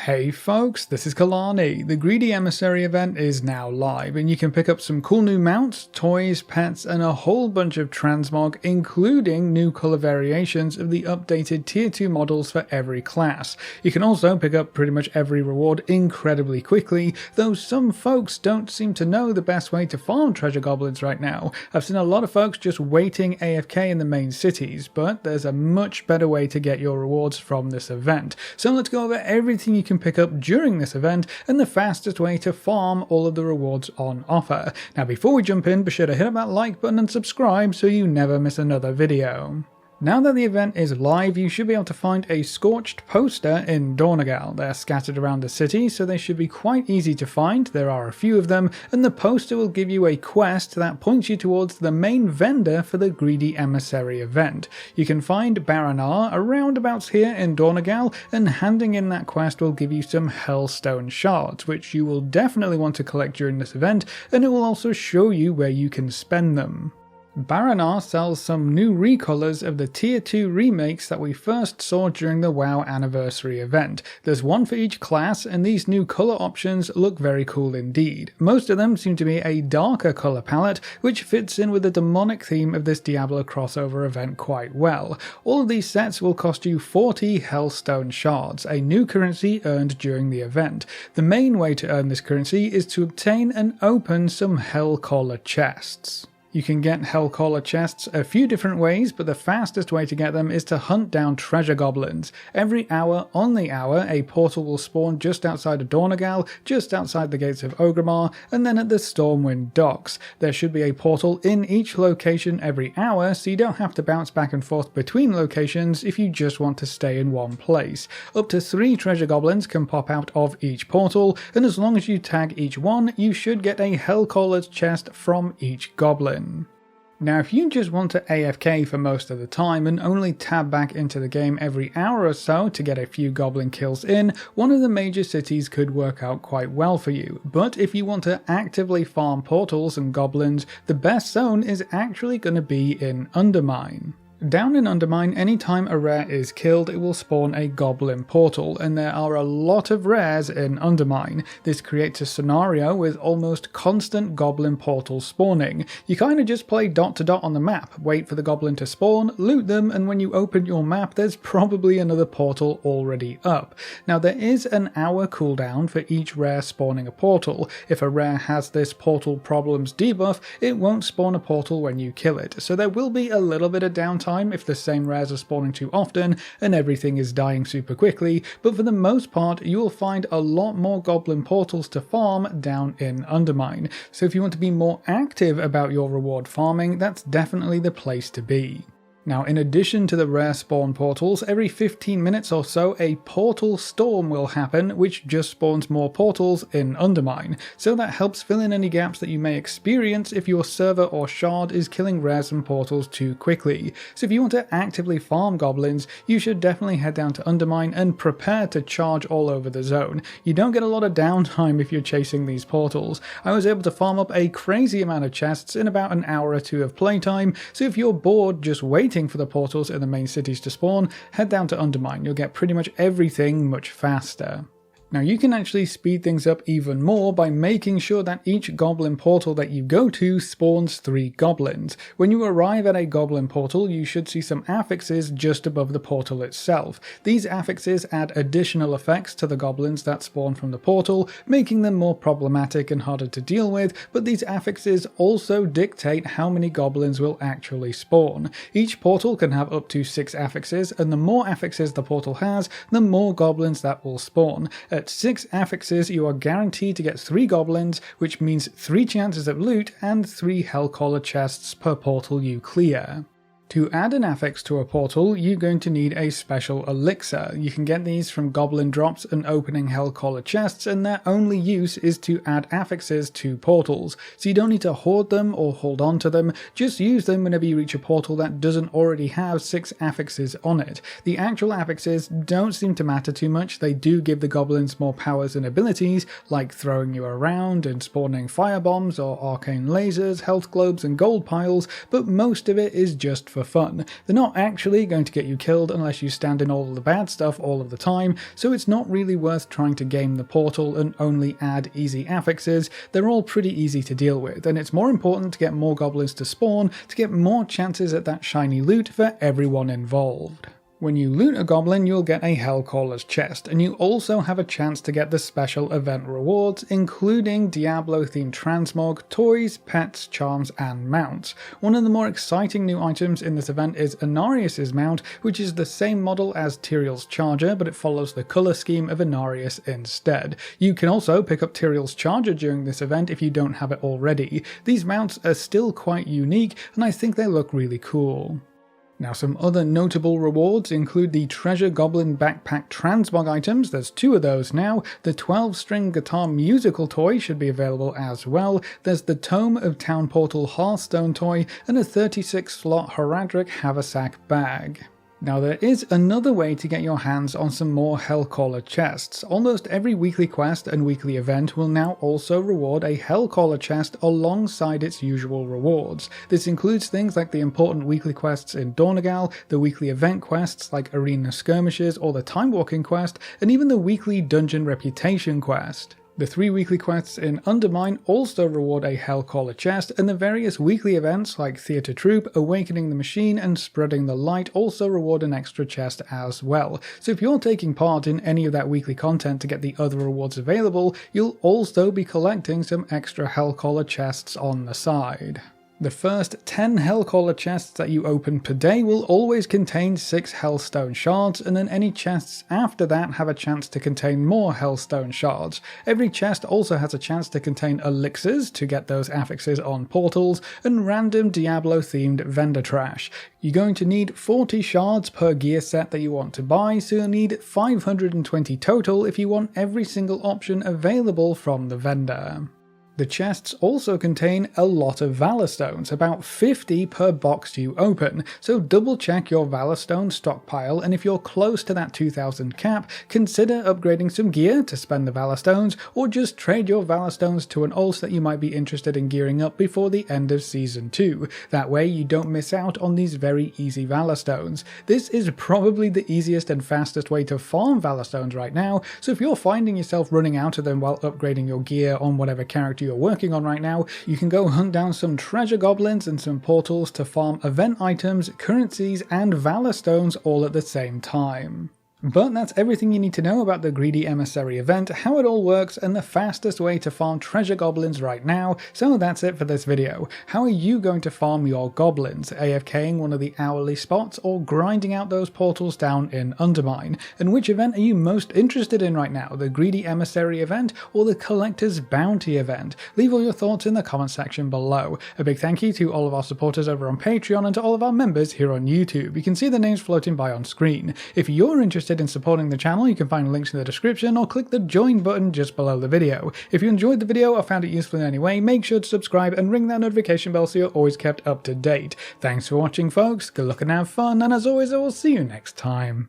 Hey folks, this is Kalani. The Greedy Emissary event is now live and you can pick up some cool new mounts, toys, pets and a whole bunch of transmog, including new colour variations of the updated tier 2 models for every class. You can also pick up pretty much every reward incredibly quickly, though some folks don't seem to know the best way to farm treasure goblins right now. I've seen a lot of folks just waiting AFK in the main cities, but there's a much better way to get your rewards from this event. So let's go over everything you can pick up during this event and the fastest way to farm all of the rewards on offer. Now before we jump in, be sure to hit that like button and subscribe so you never miss another video. Now that the event is live, you should be able to find a Scorched Poster in Donegal. They're scattered around the city, so they should be quite easy to find. There are a few of them, and the poster will give you a quest that points you towards the main vendor for the Greedy Emissary event. You can find Baranar around about here in Donegal, and handing in that quest will give you some Hellstone Shards, which you will definitely want to collect during this event, and it will also show you where you can spend them. Baranar sells some new recolors of the tier 2 remakes that we first saw during the WoW anniversary event. There's one for each class and these new colour options look very cool indeed. Most of them seem to be a darker colour palette which fits in with the demonic theme of this Diablo crossover event quite well. All of these sets will cost you 40 Hellstone Shards, a new currency earned during the event. The main way to earn this currency is to obtain and open some Hellcaller chests. You can get Hellcaller chests a few different ways, but the fastest way to get them is to hunt down treasure goblins. Every hour on the hour, a portal will spawn just outside of Donegal, just outside the gates of Orgrimmar, and then at the Stormwind docks. There should be a portal in each location every hour, so you don't have to bounce back and forth between locations if you just want to stay in one place. Up to 3 treasure goblins can pop out of each portal, and as long as you tag each one, you should get a Hellcaller's chest from each goblin. Now if you just want to AFK for most of the time and only tab back into the game every hour or so to get a few goblin kills in, one of the major cities could work out quite well for you. But if you want to actively farm portals and goblins, the best zone is actually going to be in Undermine. Down in Undermine, anytime a rare is killed, it will spawn a Goblin Portal, and there are a lot of rares in Undermine. This creates a scenario with almost constant Goblin Portals spawning. You kind of just play dot to dot on the map, wait for the Goblin to spawn, loot them, and when you open your map, there's probably another portal already up. Now there is an hour cooldown for each rare spawning a portal. If a rare has this Portal Problems debuff, it won't spawn a portal when you kill it, so there will be a little bit of downtime if the same rares are spawning too often and everything is dying super quickly, but for the most part you will find a lot more Goblin Portals to farm down in Undermine. So if you want to be more active about your reward farming, that's definitely the place to be. Now in addition to the rare spawn portals, every 15 minutes or so a portal storm will happen which just spawns more portals in Undermine, so that helps fill in any gaps that you may experience if your server or shard is killing rares and portals too quickly. So if you want to actively farm goblins, you should definitely head down to Undermine and prepare to charge all over the zone. You don't get a lot of downtime if you're chasing these portals. I was able to farm up a crazy amount of chests in about an hour or two of playtime, so if you're bored just waiting for the portals in the main cities to spawn, head down to Undermine. You'll get pretty much everything much faster. Now you can actually speed things up even more by making sure that each Goblin Portal that you go to spawns 3 goblins. When you arrive at a Goblin Portal, you should see some affixes just above the portal itself. These affixes add additional effects to the goblins that spawn from the portal, making them more problematic and harder to deal with, but these affixes also dictate how many goblins will actually spawn. Each portal can have up to 6 affixes, and the more affixes the portal has, the more goblins that will spawn. At 6 affixes, you are guaranteed to get 3 goblins, which means 3 chances of loot and 3 Hellcaller chests per portal you clear. To add an affix to a portal, you're going to need a special elixir. You can get these from goblin drops and opening Hellcaller chests, and their only use is to add affixes to portals. So you don't need to hoard them or hold on to them, just use them whenever you reach a portal that doesn't already have 6 affixes on it. The actual affixes don't seem to matter too much. They do give the goblins more powers and abilities, like throwing you around and spawning firebombs or arcane lasers, health globes and gold piles, but most of it is just for for fun. They're not actually going to get you killed unless you stand in all of the bad stuff all of the time, so it's not really worth trying to game the portal and only add easy affixes. They're all pretty easy to deal with, and it's more important to get more goblins to spawn to get more chances at that shiny loot for everyone involved. When you loot a goblin, you'll get a Hellcrawler's chest, and you also have a chance to get the special event rewards, including Diablo-themed transmog, toys, pets, charms, and mounts. One of the more exciting new items in this event is Inarius' mount, which is the same model as Tyrael's charger, but it follows the colour scheme of Inarius instead. You can also pick up Tyrael's charger during this event if you don't have it already. These mounts are still quite unique, and I think they look really cool. Now, some other notable rewards include the Treasure Goblin Backpack Transmog items. There's 2 of those now. The 12-string guitar musical toy should be available as well. There's the Tome of Town Portal Hearthstone toy and a 36-slot Heraldric Haversack bag. Now, there is another way to get your hands on some more Hellcaller chests. Almost every weekly quest and weekly event will now also reward a Hellcaller chest alongside its usual rewards. This includes things like the important weekly quests in Dornogal, the weekly event quests like Arena Skirmishes or the Time Walking quest, and even the weekly Dungeon Reputation quest. The 3 weekly quests in Undermine also reward a Hellcaller chest, and the various weekly events like Theatre Troop, Awakening the Machine, and Spreading the Light also reward an extra chest as well. So if you're taking part in any of that weekly content to get the other rewards available, you'll also be collecting some extra Hellcaller chests on the side. The first 10 Hellcaller chests that you open per day will always contain 6 Hellstone Shards, and then any chests after that have a chance to contain more Hellstone Shards. Every chest also has a chance to contain elixirs to get those affixes on portals, and random Diablo-themed vendor trash. You're going to need 40 shards per gear set that you want to buy, so you'll need 520 total if you want every single option available from the vendor. The chests also contain a lot of Valor Stones, about 50 per box you open, so double check your Valor Stone stockpile, and if you're close to that 2000 cap, consider upgrading some gear to spend the Valor Stones, or just trade your Valor Stones to an ult that you might be interested in gearing up before the end of Season 2. That way you don't miss out on these very easy Valor Stones. This is probably the easiest and fastest way to farm Valor Stones right now, so if you're finding yourself running out of them while upgrading your gear on whatever character you're working on right now, you can go hunt down some treasure goblins and some portals to farm event items, currencies, and Valor Stones all at the same time. But that's everything you need to know about the Greedy Emissary event, how it all works, and the fastest way to farm treasure goblins right now, so that's it for this video. How are you going to farm your goblins? AFKing one of the hourly spots, or grinding out those portals down in Undermine? And which event are you most interested in right now, the Greedy Emissary event or the Collector's Bounty event? Leave all your thoughts in the comment section below. A big thank you to all of our supporters over on Patreon and to all of our members here on YouTube. You can see the names floating by on screen. If you're interested in supporting the channel, you can find links in the description or click the join button just below the video. If you enjoyed the video or found it useful in any way, make sure to subscribe and ring that notification bell so you're always kept up to date. Thanks for watching, folks, good luck and have fun, and as always I will see you next time.